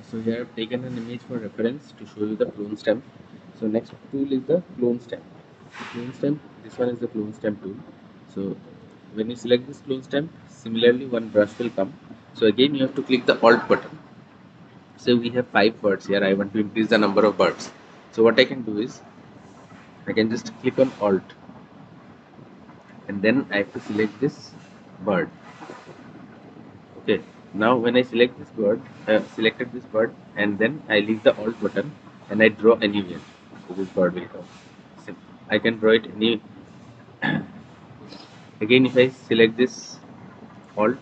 So here I've taken an image for reference to show you the clone stamp. So next tool is the clone stamp. Clone stamp, this one is the clone stamp tool. So when you select this clone stamp, similarly one brush will come. So again you have to click the Alt button. So we have 5 birds here. I want to increase the number of birds. So what I can do is I can just click on Alt and then I have to select this bird. Okay. Now when I select this bird, selected this bird, and then I leave the Alt button and I draw anywhere. So this bird will come. So I can draw it any. Again, if I select this Alt,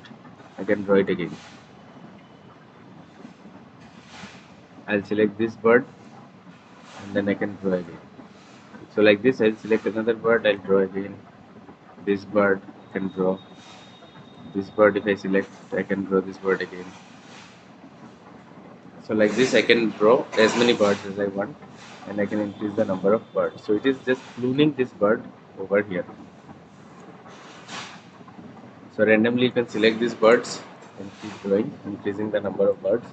I can draw it again. I'll select this bird and then I can draw again. So like this, I'll select another bird. I'll draw again. This bird I can draw. This bird, if I select, I can draw this bird again. So like this I can draw as many birds as I want and I can increase the number of birds. So it is just cloning this bird over here. So randomly you can select these birds and keep drawing, increasing the number of birds.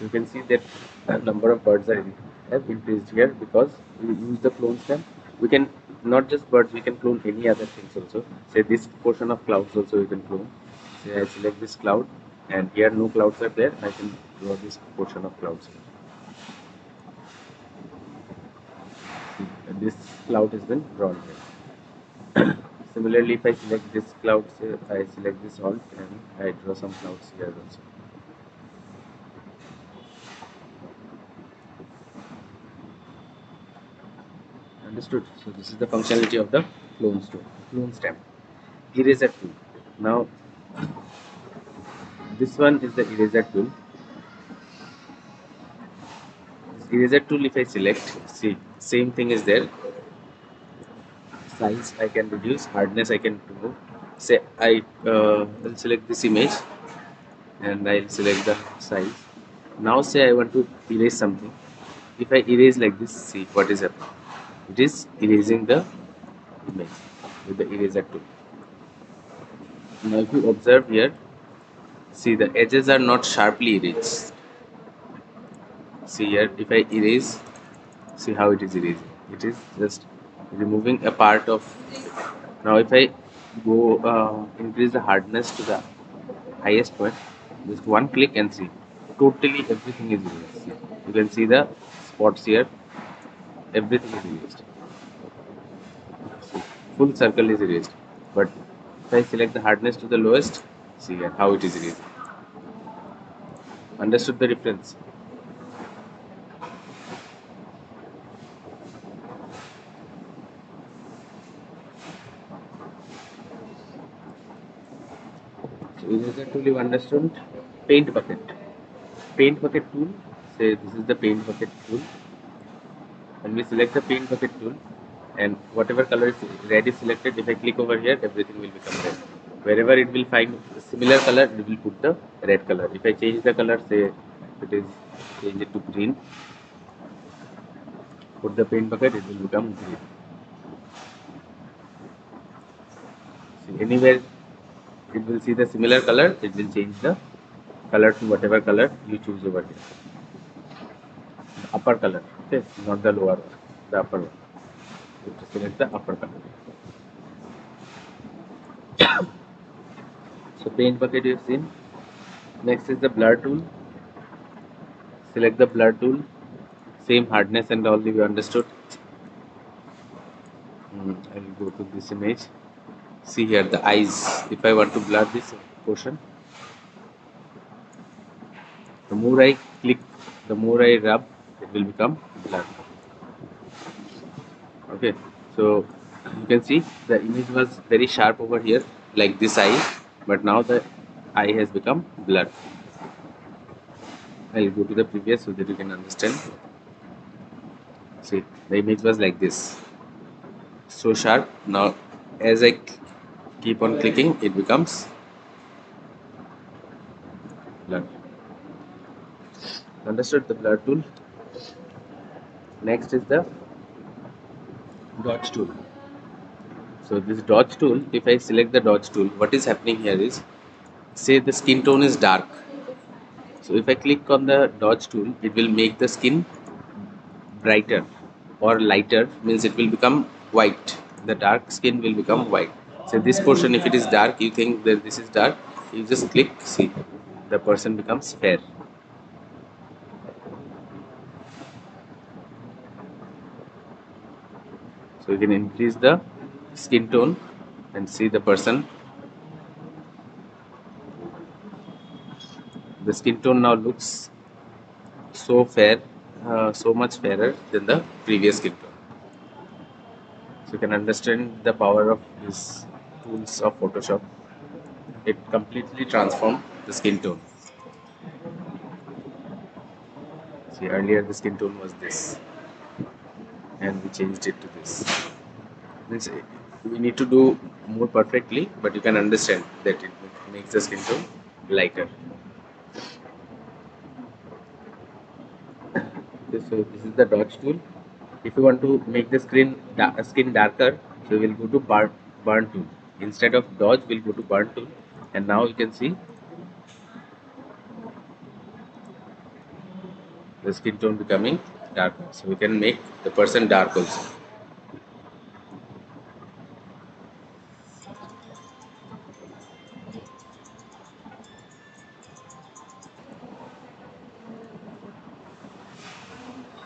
You can see that the number of birds have increased here because we use the clone stamp. We can not just birds, we can clone any other things also. Say this portion of clouds also you can clone. Say I select this cloud and here no clouds are there, I can draw this portion of clouds. This cloud has been drawn here. Similarly, if I select this cloud, say I select this alt and I draw some clouds here also. Understood? So this is the functionality of the clone stamp. Eraser tool. Now this one is the eraser tool. This eraser tool, if I select, see same thing is there. Size I can reduce, hardness I can remove. Say I will select this image and I'll select the size. Now say I want to erase something. If I erase like this, see what is happening. It is erasing the image with the eraser tool. Now if you observe here, see the edges are not sharply erased. See here, if I erase, see how it is erasing. It is just removing a part of. Now if I go increase the hardness to the highest point, just one click and see. Totally everything is erased. See, you can see the spots here. Everything is erased. See, full circle is erased. But if I select the hardness to the lowest, see here how it is erased. Understood the difference? So eraser tool you understood? Paint bucket. Paint bucket tool. Say this is the paint bucket tool. When we select the paint bucket tool and whatever color is red is selected, if I click over here, everything will become red. Wherever it will find similar color, it will put the red color. If I change the color, say it is change it to green, put the paint bucket, it will become green. See, anywhere it will see the similar color, it will change the color to whatever color you choose over here. The upper color, okay, not the lower one, the upper one. You have to select the upper color. So paint bucket you have seen. Next is the blur tool. Select the blur tool. Same hardness and all you understood. I will go to this image. See here the eyes. If I want to blur this portion, the more I click, the more I rub, it will become blurred. Okay, so you can see the image was very sharp over here, like this eye, but now the eye has become blurred. I'll go to the previous so that you can understand. See, the image was like this, so sharp. Now, as I keep on clicking, it becomes blurred. Understood the blur tool? Next is the dodge tool. So this dodge tool, if I select the dodge tool, what is happening here is, say the skin tone is dark. So if I click on the dodge tool, it will make the skin brighter or lighter, means it will become white. The dark skin will become white. So this portion, if it is dark, you think that this is dark, you just click, see, the person becomes fair. So you can increase the skin tone and see the person. The skin tone now looks so fair, so much fairer than the previous skin tone. So you can understand the power of these tools of Photoshop. It completely transformed the skin tone. See, earlier the skin tone was this, and we changed it to this. Means we need to do more perfectly, but you can understand that it makes the skin tone lighter. Okay, so this is the dodge tool. If you want to make the skin darker, so we'll go to burn tool. Instead of dodge, we'll go to burn tool, and now you can see the skin tone becoming darker. So we can make the person dark also.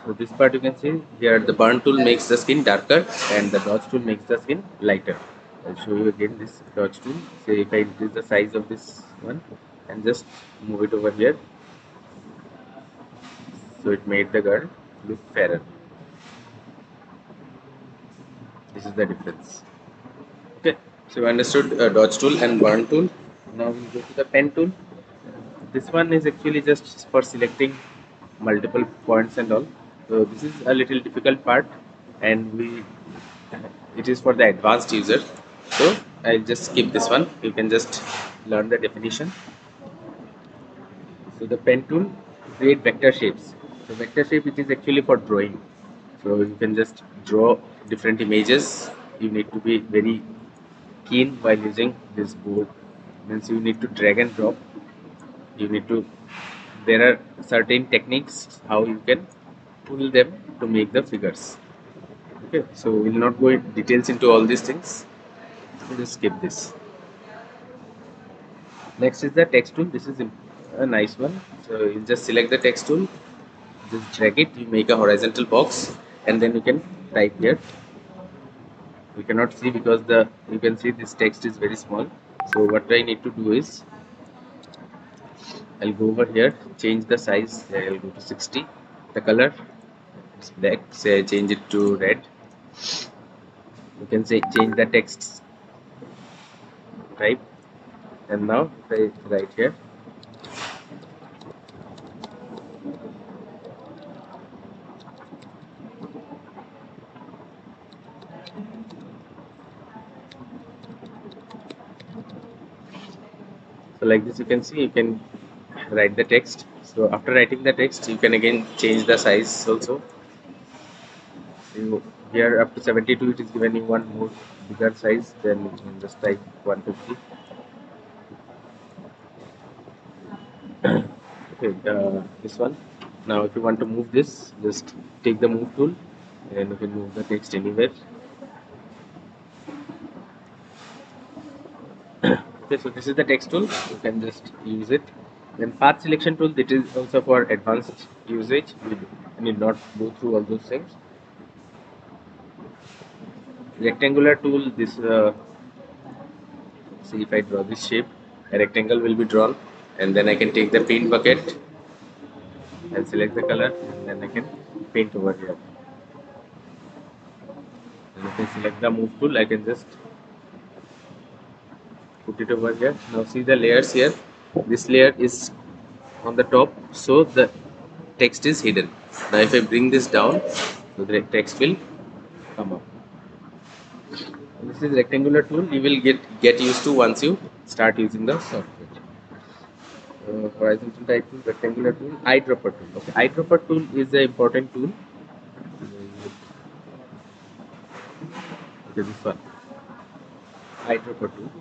So this part you can see here, the burn tool makes the skin darker and the dodge tool makes the skin lighter. I'll show you again this dodge tool. Say if I increase the size of this one and just move it over here, so it made the girl look fairer. This is the difference. Okay, so we understood dodge tool and burn tool. Now we go to the pen tool. This one is actually just for selecting multiple points and all. So this is a little difficult part, and it is for the advanced user. So I'll just skip this one. You can just learn the definition. So the pen tool create vector shapes. So vector shape, it is actually for drawing. So you can just draw different images. You need to be very keen while using this board. Means you need to drag and drop. You need to, there are certain techniques how you can pull them to make the figures. Okay, so we'll not go in details into all these things. We'll just skip this. Next is the text tool. This is a nice one. So you just select the text tool, just drag it, you make a horizontal box, and then you can type here. We cannot see because you can see this text is very small. So what I need to do is I'll go over here, change the size. I'll go to 60. The color is black. Say I change it to red. You can say change the text type, and now if I write here, so like this, you can see you can write the text. So after writing the text, you can again change the size also. So here up to 72, it is given you one more bigger size, then you can just type 150. Okay, this one. Now if you want to move this, just take the move tool and you can move the text anywhere. Okay, so this is the text tool. You can just use it. Then path selection tool, that is also for advanced usage. We need not go through all those things. Rectangular tool, this see if I draw this shape, a rectangle will be drawn, and then I can take the paint bucket and select the color, and then I can paint over here. And if I select the move tool, I can just put it over here. Now see the layers here. This layer is on the top, so the text is hidden. Now if I bring this down, so the text will come up. This is rectangular tool. You will get used to once you start using the software. Horizontal type tool, rectangular tool, eyedropper tool. Okay, eyedropper tool is an important tool. Okay, this one, eyedropper tool.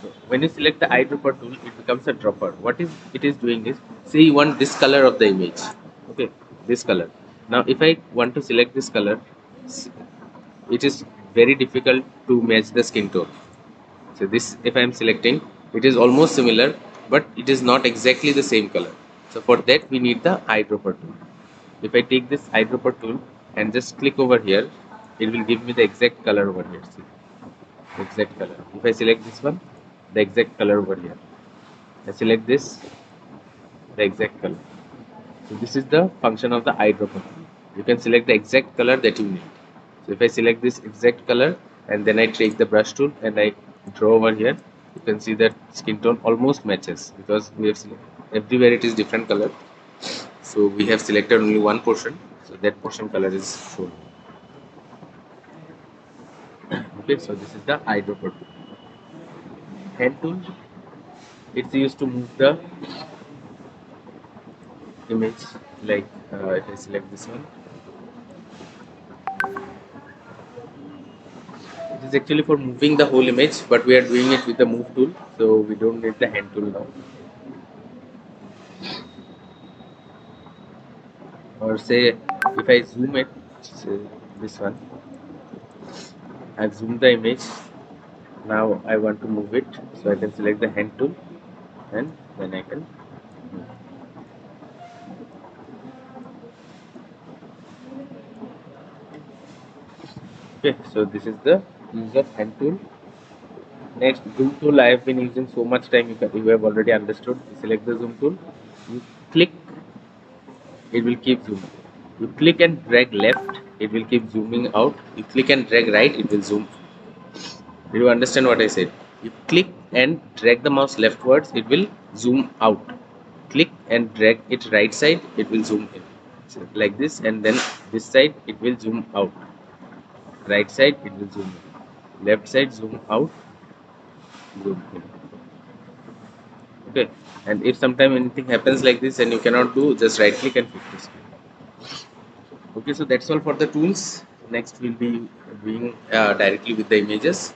So when you select the eyedropper tool, it becomes a dropper. What is it is doing is say you want this color of the image, okay, this color. Now if I want to select this color, it is very difficult to match the skin tone. So this, if I am selecting, it is almost similar, but it is not exactly the same color. So for that we need the eyedropper tool. If I take this eyedropper tool and just click over here, it will give me the exact color over here. See, exact color. If I select this one, the exact color over here. I select this, the exact color. So this is the function of the eyedropper tool. You can select the exact color that you need. So if I select this exact color and then I take the brush tool and I draw over here, you can see that skin tone almost matches, because we have everywhere it is different color. So we have selected only one portion, so that portion color is shown. Okay, so this is the eyedropper tool. Hand tool, it's used to move the image. Like if I select this one, it is actually for moving the whole image, but we are doing it with the move tool, so we don't need the hand tool now. Or say if I zoom it, say this one, I've zoomed the image. Now I want to move it, so I can select the hand tool and then I can move. Okay, so this is the use of hand tool. Next, zoom tool I have been using so much time, you have already understood. You select the zoom tool, you click, it will keep zooming. You click and drag left, it will keep zooming out. You click and drag right, it will zoom. Do you understand what I said? You click and drag the mouse leftwards, it will zoom out. Click and drag it right side, it will zoom in. So like this, and then this side it will zoom out. Right side it will zoom in. Left side zoom out, zoom in. Okay. And if sometime anything happens like this and you cannot do, just right click and flip this. Okay, so that's all for the tools. Next we'll be doing directly with the images.